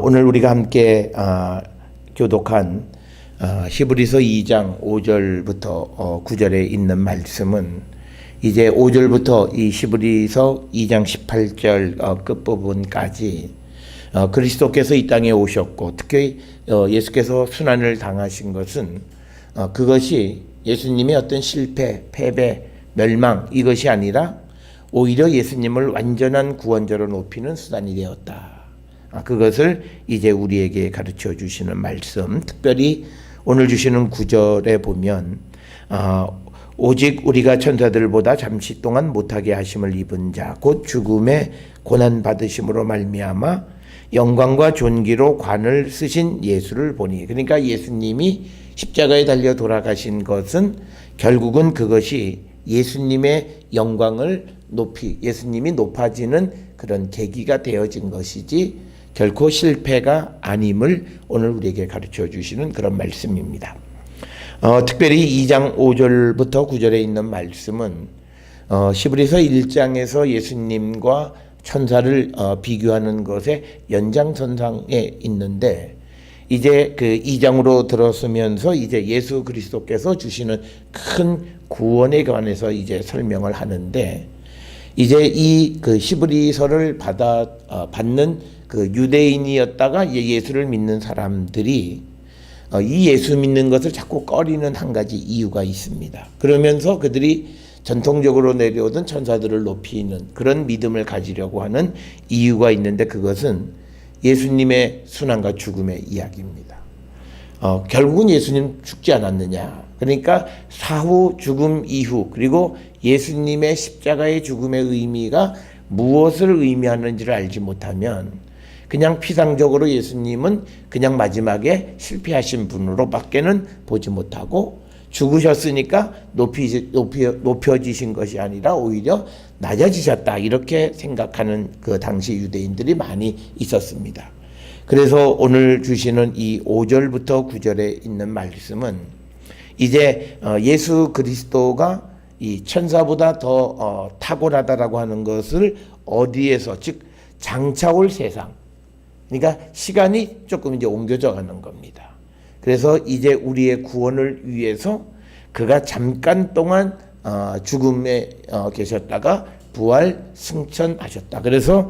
오늘 우리가 함께 교독한 히브리서 2장 5절부터 9절에 있는 말씀은 이제 5절부터 이 히브리서 2장 18절 끝부분까지 그리스도께서 이 땅에 오셨고 특히 예수께서 순환을 당하신 것은 그것이 예수님의 어떤 실패, 패배, 멸망 이것이 아니라 오히려 예수님을 완전한 구원자로 높이는 수단이 되었다. 그것을 이제 우리에게 가르쳐 주시는 말씀, 특별히 오늘 주시는 9절에 보면 오직 우리가 천사들보다 잠시 동안 못하게 하심을 입은 자 곧 죽음의 고난 받으심으로 말미암아 영광과 존귀로 관을 쓰신 예수를 보니, 그러니까 예수님이 십자가에 달려 돌아가신 것은 결국은 그것이 예수님의 영광을 예수님이 높아지는 그런 계기가 되어진 것이지 결코 실패가 아님을 오늘 우리에게 가르쳐 주시는 그런 말씀입니다. 특별히 2장 5절부터 9절에 있는 말씀은 히브리서 1장에서 예수님과 천사를 비교하는 것의 연장선상에 있는데, 이제 그 2장으로 들어서면서 이제 예수 그리스도께서 주시는 큰 구원에 관해서 이제 설명을 하는데, 이제 이 그 히브리서를 받는 그 유대인이었다가 예수를 믿는 사람들이 이 예수 믿는 것을 자꾸 꺼리는 한 가지 이유가 있습니다. 그러면서 그들이 전통적으로 내려오던 천사들을 높이는 그런 믿음을 가지려고 하는 이유가 있는데, 그것은 예수님의 순환과 죽음의 이야기입니다. 결국은 예수님 죽지 않았느냐. 그러니까 사후 죽음 이후 그리고 예수님의 십자가의 죽음의 의미가 무엇을 의미하는지를 알지 못하면 그냥 피상적으로 예수님은 그냥 마지막에 실패하신 분으로 밖에는 보지 못하고 죽으셨으니까 높여지신 것이 아니라 오히려 낮아지셨다 이렇게 생각하는 그 당시 유대인들이 많이 있었습니다. 그래서 오늘 주시는 이 5절부터 9절에 있는 말씀은 이제 예수 그리스도가 이 천사보다 더 탁월하다라고 하는 것을 어디에서, 즉 장차 올 세상, 그러니까 시간이 조금 이제 옮겨져 가는 겁니다. 그래서 이제 우리의 구원을 위해서 그가 잠깐 동안 죽음에 계셨다가 부활 승천하셨다. 그래서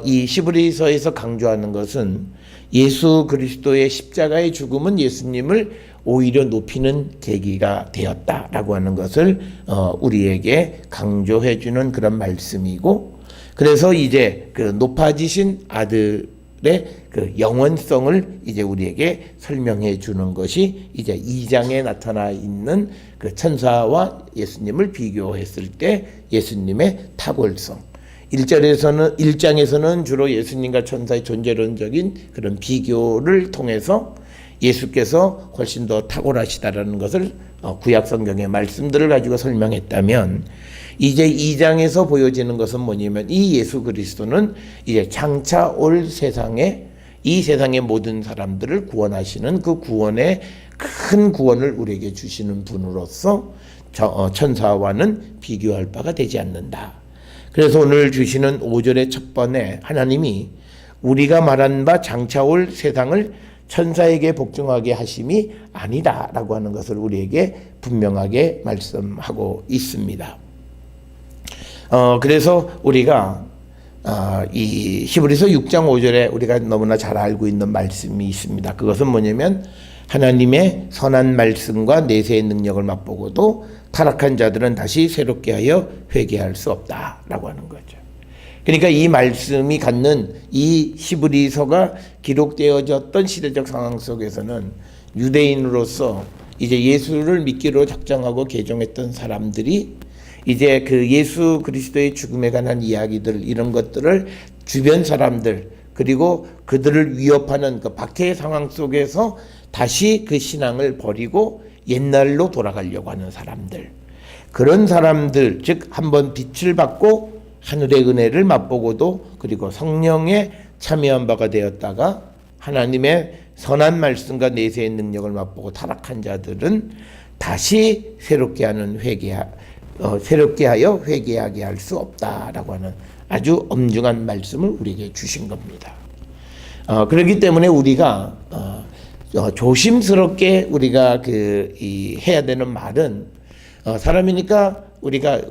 이 히브리서에서 강조하는 것은 예수 그리스도의 십자가의 죽음은 예수님을 오히려 높이는 계기가 되었다라고 하는 것을 우리에게 강조해 주는 그런 말씀이고, 그래서 이제 그 높아지신 아들의 그 영원성을 이제 우리에게 설명해 주는 것이 이제 2장에 나타나 있는 그 천사와 예수님을 비교했을 때 예수님의 탁월성. 1장에서는 주로 예수님과 천사의 존재론적인 그런 비교를 통해서 예수께서 훨씬 더 탁월하시다라는 것을 구약 성경의 말씀들을 가지고 설명했다면, 이제 2장에서 보여지는 것은 뭐냐면 이 예수 그리스도는 이제 장차 올 세상에 이 세상의 모든 사람들을 구원하시는 그 구원의 큰 구원을 우리에게 주시는 분으로서 천사와는 비교할 바가 되지 않는다. 그래서 오늘 주시는 5절의 첫 번에 하나님이 우리가 말한 바 장차 올 세상을 천사에게 복종하게 하심이 아니다라고 하는 것을 우리에게 분명하게 말씀하고 있습니다. 그래서 우리가 이 히브리서 6장 5절에 우리가 너무나 잘 알고 있는 말씀이 있습니다. 그것은 뭐냐면 하나님의 선한 말씀과 내세의 능력을 맛보고도 타락한 자들은 다시 새롭게 하여 회개할 수 없다라고 하는 거죠. 그러니까 이 말씀이 갖는 이 히브리서가 기록되어졌던 시대적 상황 속에서는 유대인으로서 이제 예수를 믿기로 작정하고 개종했던 사람들이 이제 그 예수 그리스도의 죽음에 관한 이야기들 이런 것들을 주변 사람들 그리고 그들을 위협하는 그 박해의 상황 속에서 다시 그 신앙을 버리고 옛날로 돌아가려고 하는 사람들, 그런 사람들, 즉 한번 빛을 받고 하늘의 은혜를 맛보고도 그리고 성령에 참여한 바가 되었다가 하나님의 선한 말씀과 내세의 능력을 맛보고 타락한 자들은 다시 새롭게 하여 회개하게 할 수 없다라고 하는 아주 엄중한 말씀을 우리에게 주신 겁니다. 그렇기 때문에 우리가 조심스럽게 우리가 해야 되는 말은 사람이니까 우리가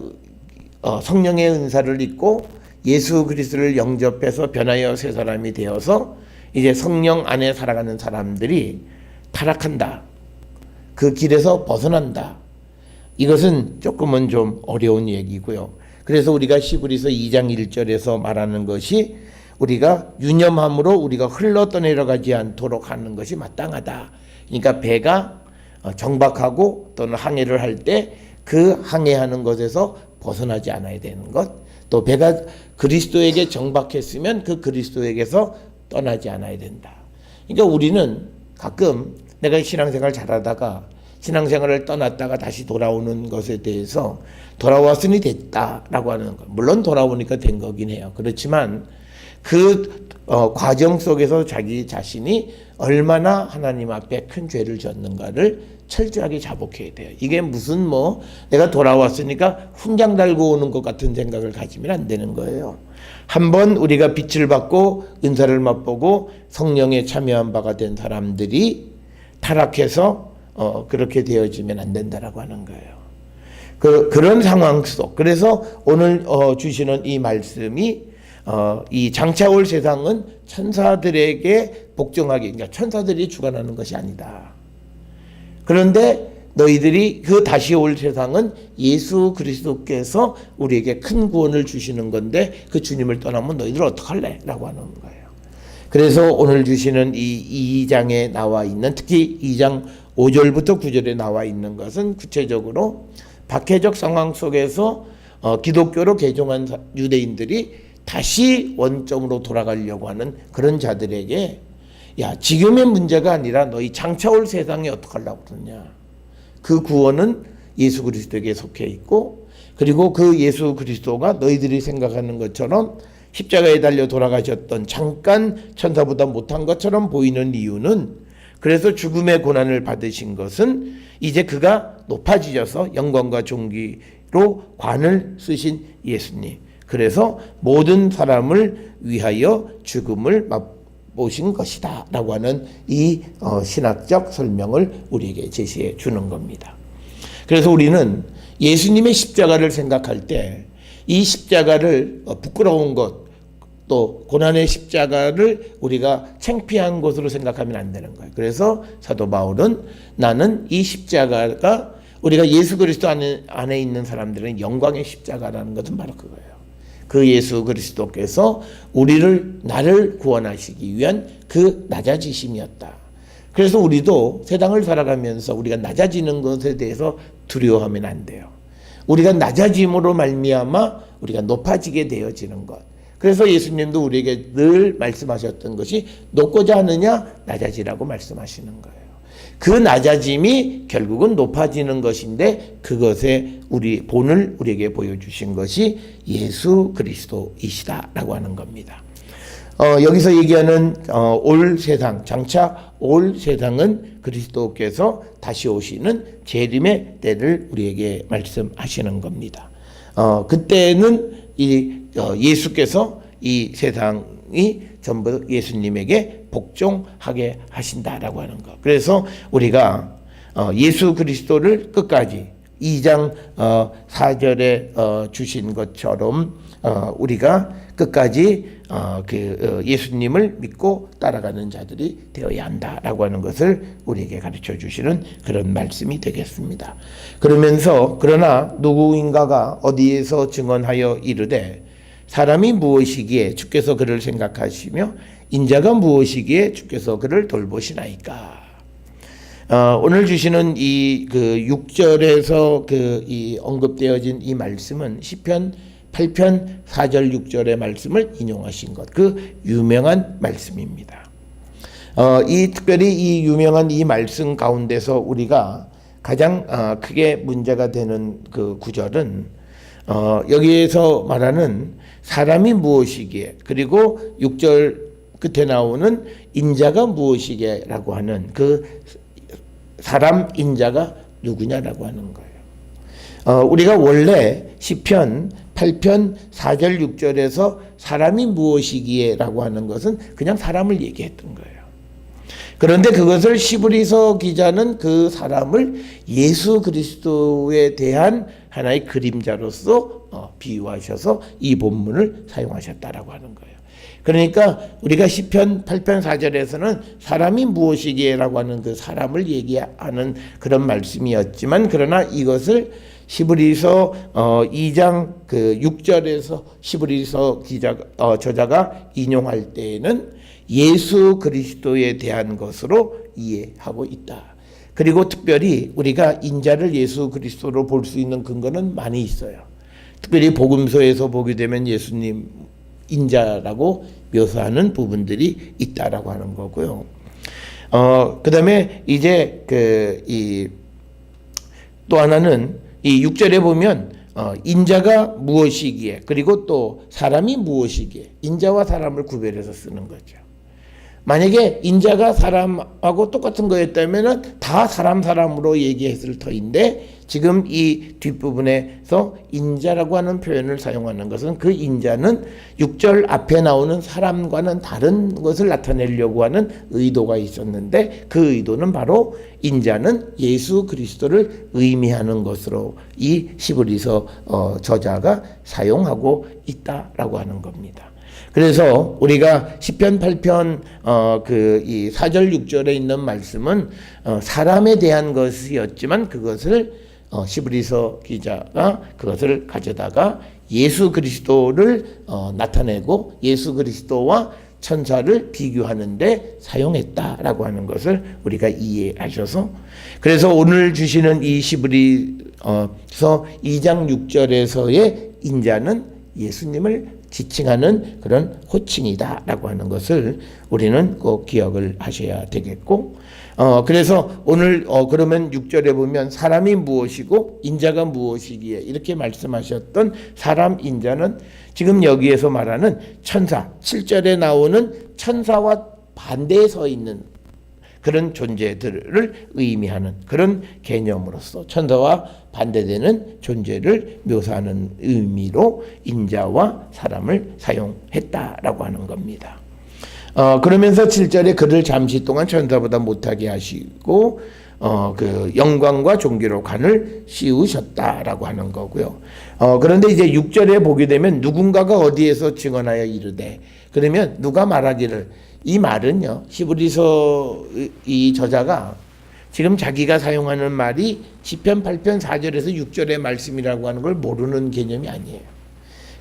성령의 은사를 입고 예수 그리스도를 영접해서 변하여 새 사람이 되어서 이제 성령 안에 살아가는 사람들이 타락한다. 그 길에서 벗어난다. 이것은 조금은 좀 어려운 얘기고요. 그래서 우리가 히브리서 2장 1절에서 말하는 것이 우리가 유념함으로 우리가 흘러 떠내려가지 않도록 하는 것이 마땅하다. 그러니까 배가 정박하고 또는 항해를 할 때 그 항해하는 것에서 벗어나지 않아야 되는 것, 또 배가 그리스도에게 정박했으면 그 그리스도에게서 떠나지 않아야 된다. 그러니까 우리는 가끔 내가 신앙생활 잘하다가 신앙생활을 떠났다가 다시 돌아오는 것에 대해서 돌아왔으니 됐다라고 하는 것. 물론 돌아오니까 된 거긴 해요. 그렇지만 그 과정 속에서 자기 자신이 얼마나 하나님 앞에 큰 죄를 졌는가를 철저하게 자복해야 돼요. 이게 무슨 내가 돌아왔으니까 훈장 달고 오는 것 같은 생각을 가지면 안 되는 거예요. 한번 우리가 빛을 받고 은사를 맛보고 성령에 참여한 바가 된 사람들이 타락해서 그렇게 되어지면 안 된다라고 하는 거예요. 그런 상황 속, 그래서 오늘 주시는 이 말씀이 이 장차 올 세상은 천사들에게 복종하게, 그러니까 천사들이 주관하는 것이 아니다. 그런데 너희들이 그 다시 올 세상은 예수 그리스도께서 우리에게 큰 구원을 주시는 건데 그 주님을 떠나면 너희들 어떡할래? 라고 하는 거예요. 그래서 오늘 주시는 이 2장에 나와 있는, 특히 2장 5절부터 9절에 나와 있는 것은 구체적으로 박해적 상황 속에서 기독교로 개종한 유대인들이 다시 원점으로 돌아가려고 하는 그런 자들에게, 야, 지금의 문제가 아니라 너희 장차 올 세상에 어떡하려고 그러냐. 그 구원은 예수 그리스도에게 속해 있고, 그리고 그 예수 그리스도가 너희들이 생각하는 것처럼 십자가에 달려 돌아가셨던 잠깐 천사보다 못한 것처럼 보이는 이유는, 그래서 죽음의 고난을 받으신 것은 이제 그가 높아지셔서 영광과 존귀로 관을 쓰신 예수님, 그래서 모든 사람을 위하여 죽음을 맛보신 것이다 라고 하는 이 신학적 설명을 우리에게 제시해 주는 겁니다. 그래서 우리는 예수님의 십자가를 생각할 때 이 십자가를 부끄러운 것, 또 고난의 십자가를 우리가 창피한 것으로 생각하면 안 되는 거예요. 그래서 사도 바울은 나는 이 십자가가, 우리가 예수 그리스도 안에 있는 사람들은 영광의 십자가라는 것은 바로 그거예요. 그 예수 그리스도께서 나를 구원하시기 위한 그 낮아지심이었다. 그래서 우리도 세상을 살아가면서 우리가 낮아지는 것에 대해서 두려워하면 안 돼요. 우리가 낮아짐으로 말미암아 우리가 높아지게 되어지는 것. 그래서 예수님도 우리에게 늘 말씀하셨던 것이 높고자 하느냐 낮아지라고 말씀하시는 거예요. 그 낮아짐이 결국은 높아지는 것인데 그것의 본을 우리에게 보여주신 것이 예수 그리스도이시다라고 하는 겁니다. 여기서 얘기하는 올 세상, 장차 올 세상은 그리스도께서 다시 오시는 재림의 때를 우리에게 말씀하시는 겁니다. 그때는 예수께서 이 세상이 전부 예수님에게 복종하게 하신다라고 하는 것. 그래서 우리가 예수 그리스도를 끝까지 2장 4절에 주신 것처럼 우리가 끝까지 예수님을 믿고 따라가는 자들이 되어야 한다라고 하는 것을 우리에게 가르쳐 주시는 그런 말씀이 되겠습니다. 그러나 누구인가가 어디에서 증언하여 이르되 사람이 무엇이기에 주께서 그를 생각하시며 인자가 무엇이기에 주께서 그를 돌보시나이까. 오늘 주시는 이 6절에서 이 언급되어진 이 말씀은 시편 8편 4절 6절의 말씀을 인용하신 것, 그 유명한 말씀입니다. 특별히 이 유명한 이 말씀 가운데서 우리가 가장 크게 문제가 되는 그 구절은 여기에서 말하는 사람이 무엇이기에, 그리고 6절 끝에 나오는 인자가 무엇이게라고 하는 그 사람 인자가 누구냐라고 하는 거예요. 우리가 원래 시편 8편 4절 6절에서 사람이 무엇이기에 라고 하는 것은 그냥 사람을 얘기했던 거예요. 그런데 그것을 시브리서 기자는 그 사람을 예수 그리스도에 대한 하나의 그림자로서 비유하셔서 이 본문을 사용하셨다라고 하는 거예요. 그러니까 우리가 시편 8편 4절에서는 사람이 무엇이기에라고 하는 그 사람을 얘기하는 그런 말씀이었지만, 그러나 이것을 시브리서 2장 그 6절에서 시브리서 저자가 인용할 때에는 예수 그리스도에 대한 것으로 이해하고 있다. 그리고 특별히 우리가 인자를 예수 그리스도로 볼 수 있는 근거는 많이 있어요. 특별히 복음서에서 보게 되면 예수님 인자라고 묘사하는 부분들이 있다라고 하는 거고요. 그다음에 이제 또 하나는 이 6절에 보면 인자가 무엇이기에, 그리고 또 사람이 무엇이기에, 인자와 사람을 구별해서 쓰는 거죠. 만약에 인자가 사람하고 똑같은 거였다면 다 사람으로 얘기했을 터인데, 지금 이 뒷부분에서 인자라고 하는 표현을 사용하는 것은 그 인자는 6절 앞에 나오는 사람과는 다른 것을 나타내려고 하는 의도가 있었는데, 그 의도는 바로 인자는 예수 그리스도를 의미하는 것으로 이 시브리서 저자가 사용하고 있다라고 하는 겁니다. 그래서 우리가 시편 8편 이 4절 6절에 있는 말씀은 사람에 대한 것이었지만, 그것을 시브리서 기자가 그것을 가져다가 예수 그리스도를 나타내고 예수 그리스도와 천사를 비교하는데 사용했다라고 하는 것을 우리가 이해하셔서, 그래서 오늘 주시는 이 시브리서 2장 6절에서의 인자는 예수님을 지칭하는 그런 호칭이다라고 하는 것을 우리는 꼭 기억을 하셔야 되겠고, 그래서 오늘 그러면 6절에 보면 사람이 무엇이고 인자가 무엇이기에 이렇게 말씀하셨던 사람 인자는 지금 여기에서 말하는 천사, 7절에 나오는 천사와 반대에 서 있는 그런 존재들을 의미하는 그런 개념으로서 천사와 반대되는 존재를 묘사하는 의미로 인자와 사람을 사용했다라고 하는 겁니다. 그러면서 7절에 그를 잠시 동안 천사보다 못하게 하시고 그 영광과 존귀로 관을 씌우셨다라고 하는 거고요. 그런데 이제 6절에 보게 되면 누군가가 어디에서 증언하여 이르되, 그러면 누가 말하기를, 이 말은요, 히브리서 이 저자가 지금 자기가 사용하는 말이 시편 8편 4절에서 6절의 말씀이라고 하는 걸 모르는 개념이 아니에요.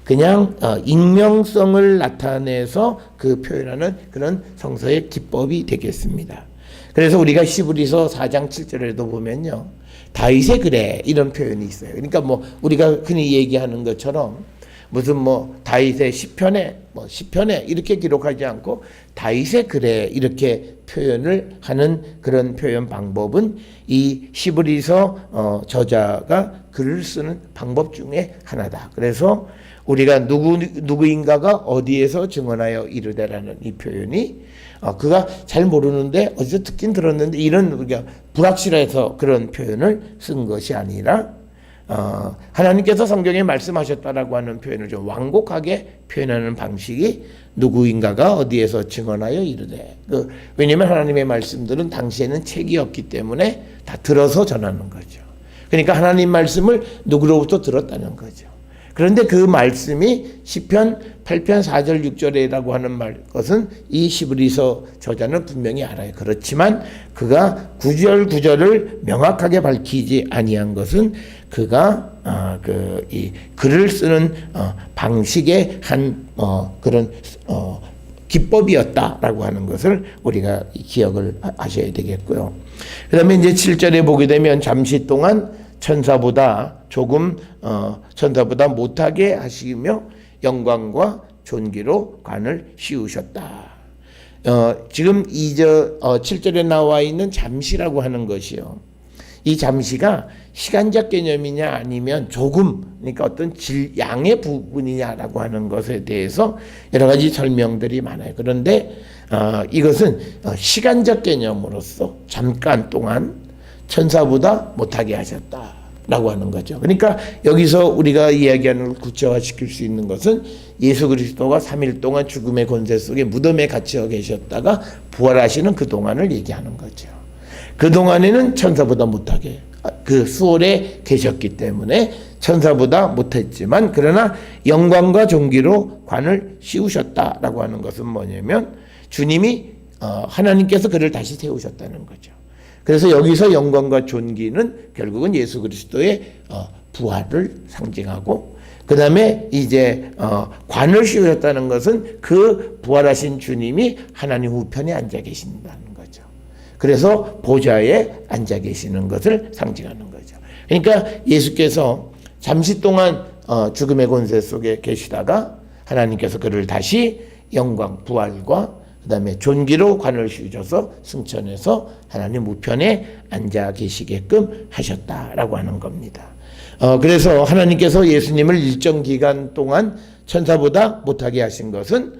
그냥 익명성을 나타내서 그 표현하는 그런 성서의 기법이 되겠습니다. 그래서 우리가 히브리서 4장 7절에도 보면요, 다윗의 글에 이런 표현이 있어요. 그러니까 뭐 우리가 흔히 얘기하는 것처럼 무슨 뭐 다윗의 시편에 이렇게 기록하지 않고 다윗의 글에 이렇게 표현을 하는 그런 표현 방법은 이 시브리서 저자가 글을 쓰는 방법 중에 하나다. 그래서 우리가 누구인가가 어디에서 증언하여 이르되라는 이 표현이 그가 잘 모르는데 어디서 듣긴 들었는데 이런 우리가 불확실해서 그런 표현을 쓴 것이 아니라 하나님께서 성경에 말씀하셨다라고 하는 표현을 좀 완곡하게 표현하는 방식이 누구인가가 어디에서 증언하여 이르되, 왜냐하면 하나님의 말씀들은 당시에는 책이 없기 때문에 다 들어서 전하는 거죠. 그러니까 하나님 말씀을 누구로부터 들었다는 거죠. 그런데 그 말씀이 시편 8편 4절 6절이라고 하는 것은 이 시브리서 저자는 분명히 알아요. 그렇지만 그가 구절을 명확하게 밝히지 아니한 것은 그가 이 글을 쓰는 방식의 한 그런 기법이었다라고 하는 것을 우리가 기억을 하셔야 되겠고요. 그다음에 이제 7절에 보게 되면 잠시 동안 천사보다 못하게 하시며 영광과 존귀로 관을 씌우셨다. 지금 7절에 나와 있는 잠시라고 하는 것이요, 이 잠시가 시간적 개념이냐 아니면 그러니까 어떤 양의 부분이냐라고 하는 것에 대해서 여러 가지 설명들이 많아요. 그런데 이것은 시간적 개념으로서 잠깐 동안 천사보다 못하게 하셨다. 라고 하는 거죠. 그러니까 여기서 우리가 이야기하는 걸 구체화시킬 수 있는 것은 예수 그리스도가 3일 동안 죽음의 권세 속에 무덤에 갇혀 계셨다가 부활하시는 그 동안을 얘기하는 거죠. 그 동안에는 천사보다 못하게 그 수월에 계셨기 때문에 천사보다 못했지만 그러나 영광과 존귀로 관을 씌우셨다라고 하는 것은 뭐냐면 주님이 하나님께서 그를 다시 세우셨다는 거죠. 그래서 여기서 영광과 존귀는 결국은 예수 그리스도의 부활을 상징하고 그 다음에 이제 관을 씌우셨다는 것은 그 부활하신 주님이 하나님 우편에 앉아 계신다는 거죠. 그래서 보좌에 앉아 계시는 것을 상징하는 거죠. 그러니까 예수께서 잠시 동안 죽음의 권세 속에 계시다가 하나님께서 그를 다시 영광, 부활과 그 다음에 존귀로 관을 씌우셔서 승천해서 하나님 우편에 앉아 계시게끔 하셨다라고 하는 겁니다. 그래서 하나님께서 예수님을 일정 기간 동안 천사보다 못하게 하신 것은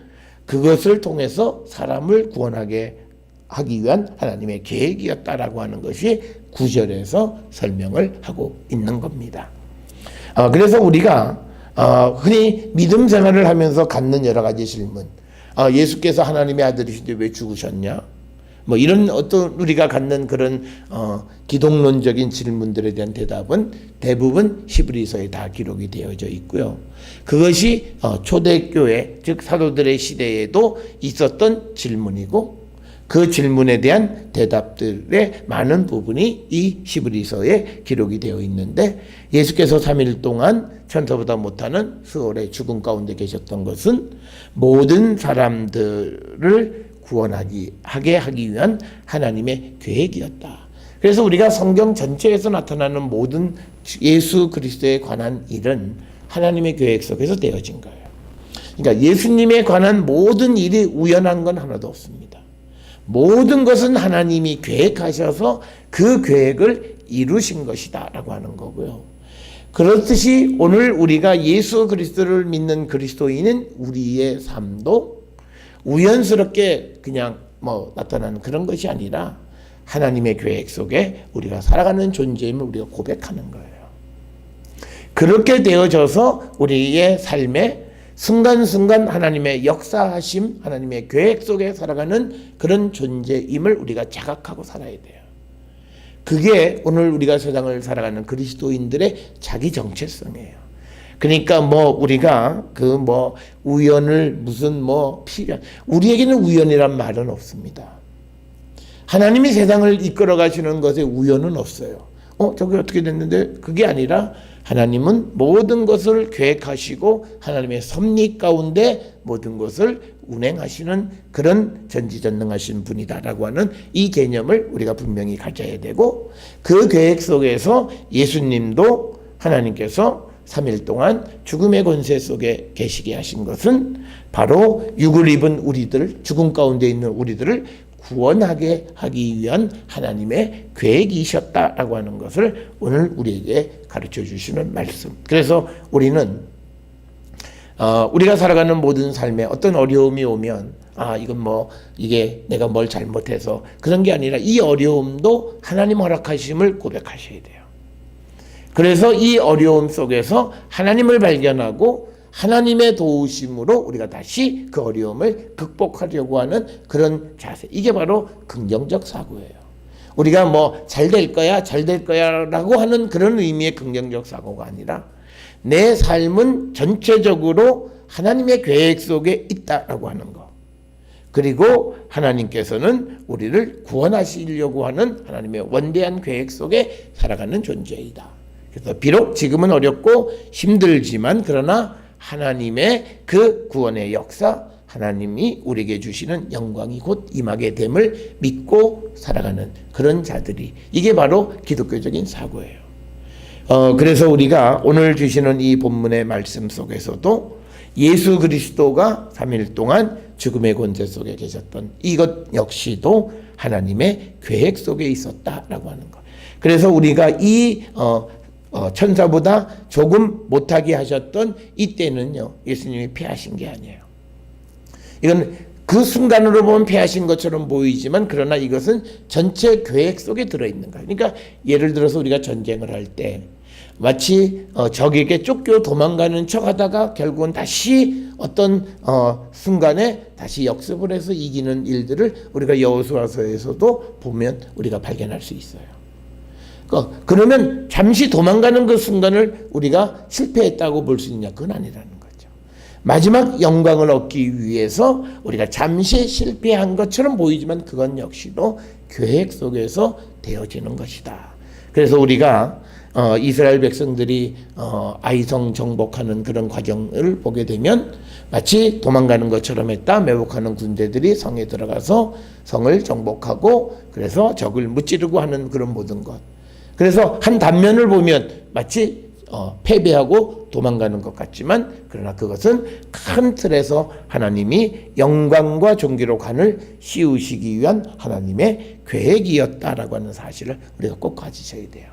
그것을 통해서 사람을 구원하게 하기 위한 하나님의 계획이었다라고 하는 것이 9절에서 설명을 하고 있는 겁니다. 그래서 우리가 흔히 믿음 생활을 하면서 갖는 여러 가지 질문, 예수께서 하나님의 아들이신데 왜 죽으셨냐? 뭐 이런 어떤 우리가 갖는 그런 기독론적인 질문들에 대한 대답은 대부분 히브리서에 다 기록이 되어져 있고요. 그것이 초대교회 즉 사도들의 시대에도 있었던 질문이고 그 질문에 대한 대답들의 많은 부분이 이 히브리서에 기록이 되어 있는데 예수께서 3일 동안 천사보다 못하는 수월의 죽음 가운데 계셨던 것은 모든 사람들을 구원하게 하기 위한 하나님의 계획이었다. 그래서 우리가 성경 전체에서 나타나는 모든 예수 그리스도에 관한 일은 하나님의 계획 속에서 되어진 거예요. 그러니까 예수님에 관한 모든 일이 우연한 건 하나도 없습니다. 모든 것은 하나님이 계획하셔서 그 계획을 이루신 것이다 라고 하는 거고요. 그렇듯이 오늘 우리가 예수 그리스도를 믿는 그리스도인은 우리의 삶도 우연스럽게 그냥 나타나는 그런 것이 아니라 하나님의 계획 속에 우리가 살아가는 존재임을 우리가 고백하는 거예요. 그렇게 되어져서 우리의 삶에 순간순간 하나님의 역사하심, 하나님의 계획 속에 살아가는 그런 존재임을 우리가 자각하고 살아야 돼요. 그게 오늘 우리가 세상을 살아가는 그리스도인들의 자기 정체성이에요. 그러니까 우리가 우연을 우리에게는 우연이란 말은 없습니다. 하나님이 세상을 이끌어 가시는 것에 우연은 없어요. 저게 어떻게 됐는데 그게 아니라 하나님은 모든 것을 계획하시고 하나님의 섭리 가운데 모든 것을 운행하시는 그런 전지전능하신 분이다라고 하는 이 개념을 우리가 분명히 가져야 되고 그 계획 속에서 예수님도 하나님께서 3일 동안 죽음의 권세 속에 계시게 하신 것은 바로 육을 입은 우리들, 죽음 가운데 있는 우리들을 구원하게 하기 위한 하나님의 계획이셨다라고 하는 것을 오늘 우리에게 가르쳐 주시는 말씀. 그래서 우리는 우리가 살아가는 모든 삶에 어떤 어려움이 오면 이건 이게 내가 뭘 잘못해서 그런 게 아니라 이 어려움도 하나님 허락하심을 고백하셔야 돼요. 그래서 이 어려움 속에서 하나님을 발견하고 하나님의 도우심으로 우리가 다시 그 어려움을 극복하려고 하는 그런 자세. 이게 바로 긍정적 사고예요. 우리가 잘 될 거야 라고 하는 그런 의미의 긍정적 사고가 아니라 내 삶은 전체적으로 하나님의 계획 속에 있다라고 하는 거. 그리고 하나님께서는 우리를 구원하시려고 하는 하나님의 원대한 계획 속에 살아가는 존재이다. 그래서 비록 지금은 어렵고 힘들지만 그러나 하나님의 그 구원의 역사, 하나님이 우리에게 주시는 영광이 곧 임하게 됨을 믿고 살아가는 그런 자들이 이게 바로 기독교적인 사고예요. 그래서 우리가 오늘 주시는 이 본문의 말씀 속에서도 예수 그리스도가 3일 동안 죽음의 권세 속에 계셨던 이것 역시도 하나님의 계획 속에 있었다라고 하는 것. 그래서 우리가 이 천사보다 조금 못하게 하셨던 이때는요, 예수님이 패하신 게 아니에요. 이건 그 순간으로 보면 패하신 것처럼 보이지만 그러나 이것은 전체 계획 속에 들어있는 거예요. 그러니까 예를 들어서 우리가 전쟁을 할 때 마치 적에게 쫓겨 도망가는 척하다가 결국은 다시 어떤 순간에 다시 역습을 해서 이기는 일들을 우리가 여호수아서에서도 보면 우리가 발견할 수 있어요. 그러면 잠시 도망가는 그 순간을 우리가 실패했다고 볼 수 있냐? 그건 아니라는 거죠. 마지막 영광을 얻기 위해서 우리가 잠시 실패한 것처럼 보이지만 그건 역시도 계획 속에서 되어지는 것이다. 그래서 우리가 이스라엘 백성들이 아이성 정복하는 그런 과정을 보게 되면 마치 도망가는 것처럼 했다. 매복하는 군대들이 성에 들어가서 성을 정복하고 그래서 적을 무찌르고 하는 그런 모든 것. 그래서 한 단면을 보면 마치 패배하고 도망가는 것 같지만 그러나 그것은 큰 틀에서 하나님이 영광과 존귀로 관을 씌우시기 위한 하나님의 계획이었다라고 하는 사실을 우리가 꼭 가지셔야 돼요.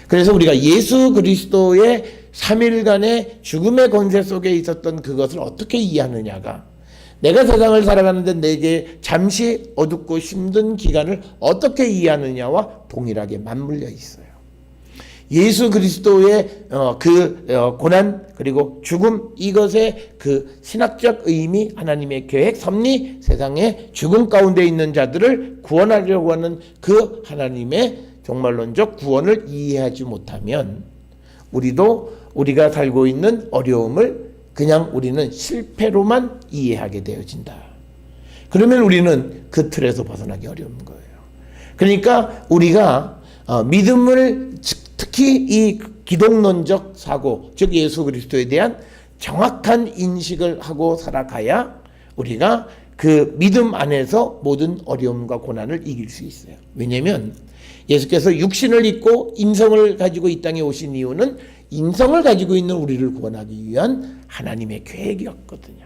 그래서 우리가 예수 그리스도의 3일간의 죽음의 권세 속에 있었던 그것을 어떻게 이해하느냐가 내가 세상을 살아가는데 내게 잠시 어둡고 힘든 기간을 어떻게 이해하느냐와 동일하게 맞물려 있어요. 예수 그리스도의 고난 그리고 죽음 이것의 그 신학적 의미 하나님의 계획 섭리 세상의 죽음 가운데 있는 자들을 구원하려고 하는 그 하나님의 종말론적 구원을 이해하지 못하면 우리가 살고 있는 어려움을 그냥 우리는 실패로만 이해하게 되어진다. 그러면 우리는 그 틀에서 벗어나기 어려운 거예요. 그러니까 우리가 믿음을 특히 이 기독론적 사고 즉 예수 그리스도에 대한 정확한 인식을 하고 살아가야 우리가 그 믿음 안에서 모든 어려움과 고난을 이길 수 있어요. 왜냐하면 예수께서 육신을 입고 인성을 가지고 이 땅에 오신 이유는 인성을 가지고 있는 우리를 구원하기 위한 하나님의 계획이었거든요.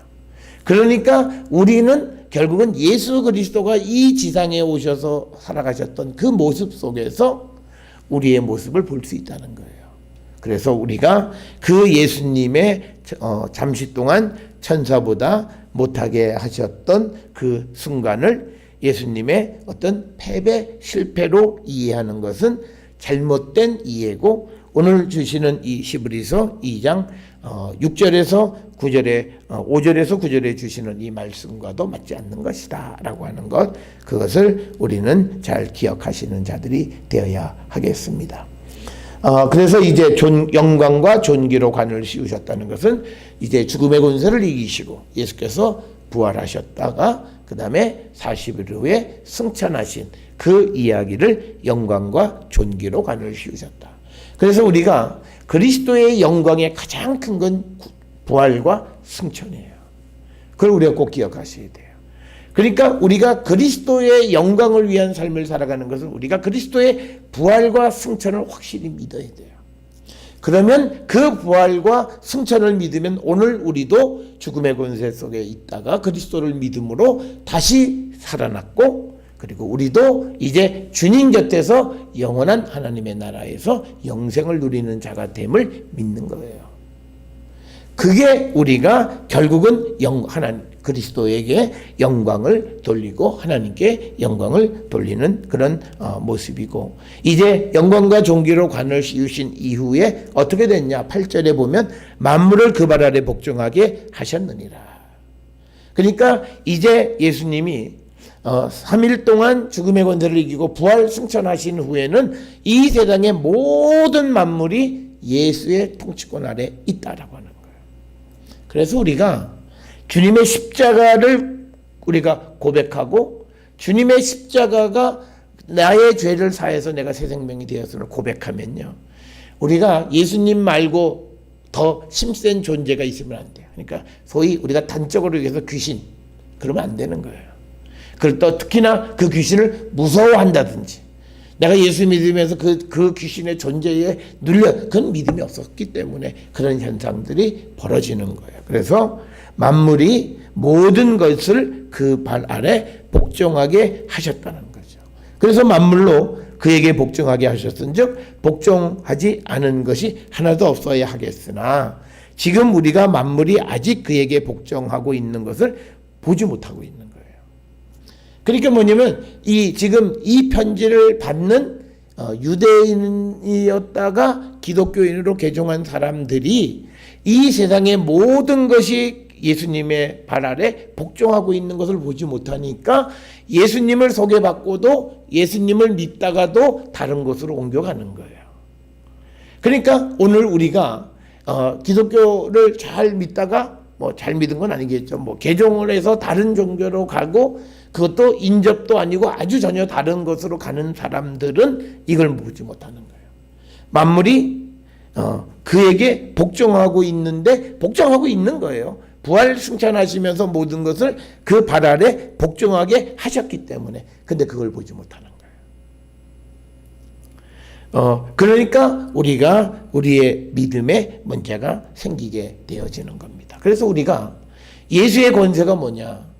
그러니까 우리는 결국은 예수 그리스도가 이 지상에 오셔서 살아가셨던 그 모습 속에서 우리의 모습을 볼 수 있다는 거예요. 그래서 우리가 그 예수님의 잠시 동안 천사보다 못하게 하셨던 그 순간을 예수님의 어떤 패배, 실패로 이해하는 것은 잘못된 이해고 오늘 주시는 이 히브리서 2장 6절에서 9절에 5절에서 9절에 주시는 이 말씀과도 맞지 않는 것이다 라고 하는 것 그것을 우리는 잘 기억하시는 자들이 되어야 하겠습니다. 그래서 이제 영광과 존귀로 관을 씌우셨다는 것은 이제 죽음의 권세를 이기시고 예수께서 부활하셨다가 그 다음에 40일 후에 승천하신 그 이야기를 영광과 존귀로 관을 씌우셨다. 그래서 우리가 그리스도의 영광의 가장 큰 건 부활과 승천이에요. 그걸 우리가 꼭 기억하셔야 돼요. 그러니까 우리가 그리스도의 영광을 위한 삶을 살아가는 것은 우리가 그리스도의 부활과 승천을 확실히 믿어야 돼요. 그러면 그 부활과 승천을 믿으면 오늘 우리도 죽음의 권세 속에 있다가 그리스도를 믿음으로 다시 살아났고 그리고 우리도 이제 주님 곁에서 영원한 하나님의 나라에서 영생을 누리는 자가 됨을 믿는 거예요. 그게 우리가 결국은 그리스도에게 영광을 돌리고 하나님께 영광을 돌리는 그런 모습이고 이제 영광과 존귀로 관을 씌우신 이후에 어떻게 됐냐 8절에 보면 만물을 그 발 아래 복종하게 하셨느니라. 그러니까 이제 예수님이 3일 동안 죽음의 권세를 이기고 부활 승천하신 후에는 이 세상의 모든 만물이 예수의 통치권 아래 있다라고 하는 거예요. 그래서 우리가 주님의 십자가를 우리가 고백하고 주님의 십자가가 나의 죄를 사해서 내가 새 생명이 되었음을 고백하면요. 우리가 예수님 말고 더 힘센 존재가 있으면 안 돼요. 그러니까 소위 우리가 단적으로 얘기해서 귀신 그러면 안 되는 거예요. 그리고 또 특히나 그 귀신을 무서워한다든지 내가 예수 믿으면서 그 귀신의 존재에 그건 믿음이 없었기 때문에 그런 현상들이 벌어지는 거예요. 그래서 만물이 모든 것을 그 발 아래 복종하게 하셨다는 거죠. 그래서 만물로 그에게 복종하게 하셨은즉 복종하지 않은 것이 하나도 없어야 하겠으나 지금 우리가 만물이 아직 그에게 복종하고 있는 것을 보지 못하고 있는 거예요. 그러니까 뭐냐면 지금 이 편지를 받는 유대인이었다가 기독교인으로 개종한 사람들이 이 세상의 모든 것이 예수님의 발 아래 복종하고 있는 것을 보지 못하니까 예수님을 소개받고도 예수님을 믿다가도 다른 곳으로 옮겨가는 거예요. 그러니까 오늘 우리가 기독교를 잘 믿다가 뭐 잘 믿은 건 아니겠죠. 뭐 개종을 해서 다른 종교로 가고 그것도 인접도 아니고 아주 전혀 다른 것으로 가는 사람들은 이걸 보지 못하는 거예요. 만물이 그에게 복종하고 있는데 복종하고 있는 거예요. 부활 승천하시면서 모든 것을 그 발 아래 복종하게 하셨기 때문에. 근데 그걸 보지 못하는 거예요. 그러니까 우리가 우리의 믿음에 문제가 생기게 되어지는 겁니다. 그래서 우리가 예수의 권세가 뭐냐?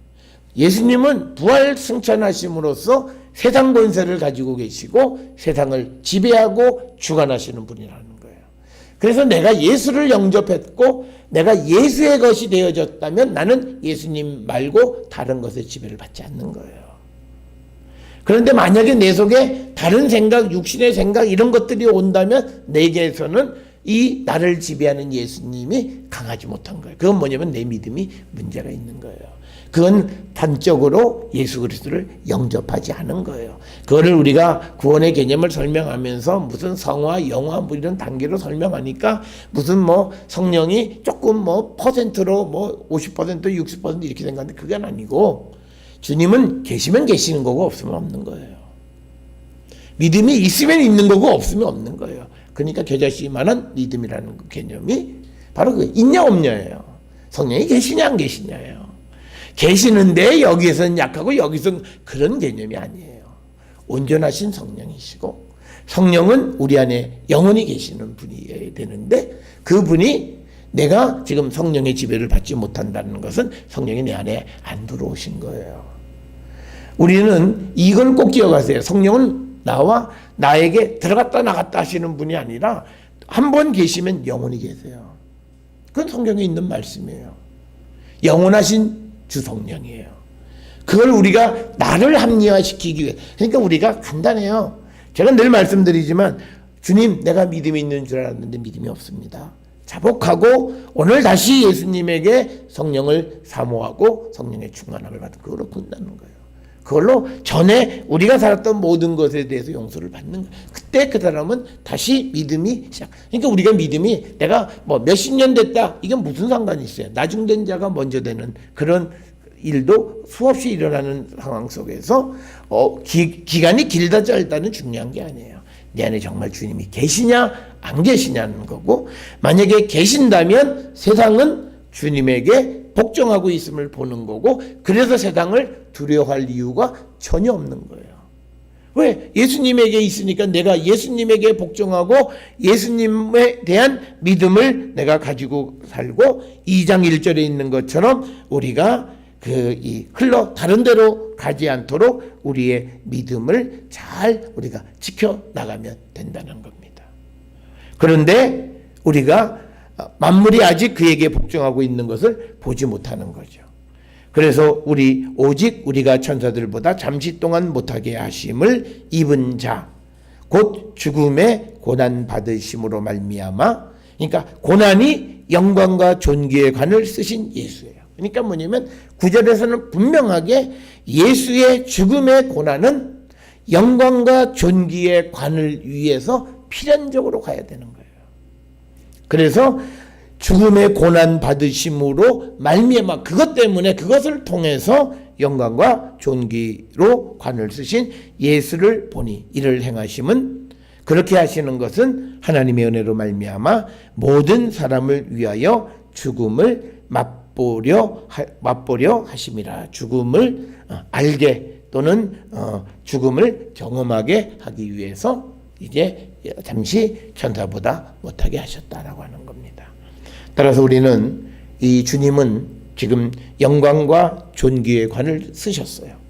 예수님은 부활 승천하심으로써 세상 권세를 가지고 계시고 세상을 지배하고 주관하시는 분이라는 거예요. 그래서 내가 예수를 영접했고 내가 예수의 것이 되어졌다면 나는 예수님 말고 다른 것의 지배를 받지 않는 거예요. 그런데 만약에 내 속에 다른 생각, 육신의 생각 이런 것들이 온다면 내게서는 이 나를 지배하는 예수님이 강하지 못한 거예요. 그건 뭐냐면 내 믿음이 문제가 있는 거예요. 그건 단적으로 예수 그리스도를 영접하지 않은 거예요. 그거를 우리가 구원의 개념을 설명하면서 무슨 성화, 영화 뭐 이런 단계로 설명하니까 무슨 뭐 성령이 조금 뭐 퍼센트로 뭐 50%, 60% 이렇게 생각하는데 그건 아니고 주님은 계시면 계시는 거고 없으면 없는 거예요. 믿음이 있으면 있는 거고 없으면 없는 거예요. 그러니까 겨자씨만한 믿음이라는 그 개념이 바로 그 있냐 없냐예요. 성령이 계시냐 안 계시냐예요. 계시는데 여기에서는 약하고 여기서는 그런 개념이 아니에요. 온전하신 성령이시고 성령은 우리 안에 영원히 계시는 분이어야 되는데 그분이 내가 지금 성령의 지배를 받지 못한다는 것은 성령이 내 안에 안 들어오신 거예요. 우리는 이걸 꼭 기억하세요. 성령은 나와 나에게 들어갔다 나갔다 하시는 분이 아니라 한 번 계시면 영원히 계세요. 그건 성경에 있는 말씀이에요. 영원하신 주 성령이에요. 그걸 우리가 나를 합리화시키기 위해 그러니까 우리가 간단해요. 제가 늘 말씀드리지만 주님 내가 믿음이 있는 줄 알았는데 믿음이 없습니다. 자복하고 오늘 다시 예수님에게 성령을 사모하고 성령의 충만함을 받고 그걸로 끝나는 거예요. 그걸로 전에 우리가 살았던 모든 것에 대해서 용서를 받는 거예요. 그때 그 사람은 다시 믿음이 시작. 그러니까 우리가 믿음이 내가 뭐 몇십 년 됐다 이게 무슨 상관이 있어요. 나중된 자가 먼저 되는 그런 일도 수없이 일어나는 상황 속에서 기간이 길다 짧다는 중요한 게 아니에요. 내 안에 정말 주님이 계시냐 안 계시냐는 거고 만약에 계신다면 세상은 주님에게 복종하고 있음을 보는 거고 그래서 세상을 두려워할 이유가 전혀 없는 거예요. 왜? 예수님에게 있으니까 내가 예수님에게 복종하고 예수님에 대한 믿음을 내가 가지고 살고 2장 1절에 있는 것처럼 우리가 흘러 다른 데로 가지 않도록 우리의 믿음을 잘 우리가 지켜나가면 된다는 겁니다. 그런데 우리가 만물이 아직 그에게 복종하고 있는 것을 보지 못하는 거죠. 그래서 오직 우리가 천사들보다 잠시 동안 못하게 하심을 입은 자, 곧 죽음의 고난 받으심으로 말미암아, 그러니까 고난이 영광과 존귀의 관을 쓰신 예수예요. 그러니까 뭐냐면 9절에서는 분명하게 예수의 죽음의 고난은 영광과 존귀의 관을 위해서 필연적으로 가야 되는 거예요. 그래서 죽음의 고난 받으심으로 말미암아 그것 때문에 그것을 통해서 영광과 존귀로 관을 쓰신 예수를 보니 이를 행하심은 그렇게 하시는 것은 하나님의 은혜로 말미암아 모든 사람을 위하여 죽음을 맛보려 하심이라. 죽음을 알게 또는 죽음을 경험하게 하기 위해서 이제 잠시 천사보다 못하게 하셨다라고 하는 겁니다. 따라서 우리는 이 주님은 지금 영광과 존귀의 관을 쓰셨어요.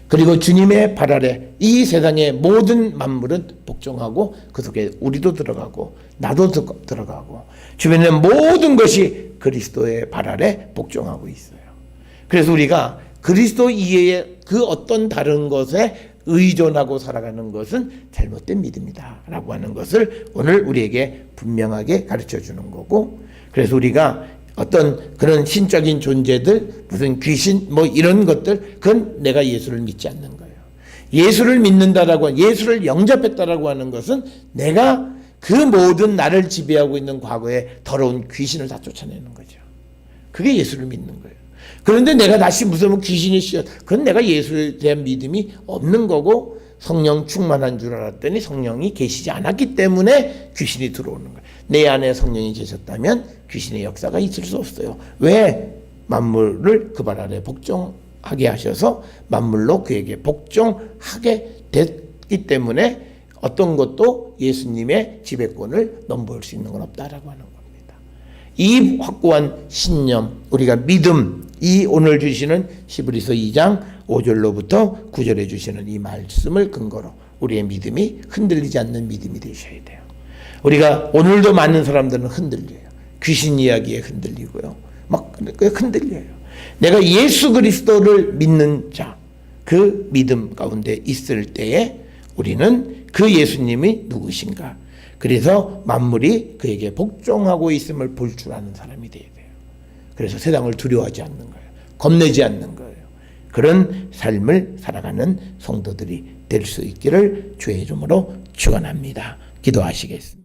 그리고 주님의 발 아래 이 세상의 모든 만물은 복종하고 그 속에 우리도 들어가고 나도 들어가고 주변의 모든 것이 그리스도의 발 아래 복종하고 있어요. 그래서 우리가 그리스도 이외의 그 어떤 다른 것에 의존하고 살아가는 것은 잘못된 믿음이다 라고 하는 것을 오늘 우리에게 분명하게 가르쳐 주는 거고, 그래서 우리가 어떤 그런 신적인 존재들, 무슨 귀신 뭐 이런 것들, 그건 내가 예수를 믿지 않는 거예요. 예수를 믿는다라고, 예수를 영접했다라고 하는 것은 내가 그 모든 나를 지배하고 있는 과거의 더러운 귀신을 다 쫓아내는 거죠. 그게 예수를 믿는 거예요. 그런데 내가 다시 무슨 귀신이 씌어, 그건 내가 예수에 대한 믿음이 없는 거고, 성령 충만한 줄 알았더니 성령이 계시지 않았기 때문에 귀신이 들어오는 거예요. 내 안에 성령이 계셨다면 귀신의 역사가 있을 수 없어요. 왜? 만물을 그 발 아래 복종하게 하셔서 만물로 그에게 복종하게 됐기 때문에 어떤 것도 예수님의 지배권을 넘볼 수 있는 건 없다라고 하는 겁니다. 이 확고한 신념, 우리가 믿음, 이 오늘 주시는 히브리서 2장 5절로부터 9절에 주시는 이 말씀을 근거로 우리의 믿음이 흔들리지 않는 믿음이 되셔야 돼요. 우리가 오늘도 많은 사람들은 흔들려요. 귀신 이야기에 흔들리고요. 막 흔들려요. 내가 예수 그리스도를 믿는 자, 그 믿음 가운데 있을 때에 우리는 그 예수님이 누구신가? 그래서 만물이 그에게 복종하고 있음을 볼 줄 아는 사람이 되어야 돼요. 그래서 세상을 두려워하지 않는 거예요. 겁내지 않는 거예요. 그런 삶을 살아가는 성도들이 될 수 있기를 주의 이름으로 축원합니다. 기도하시겠습니다.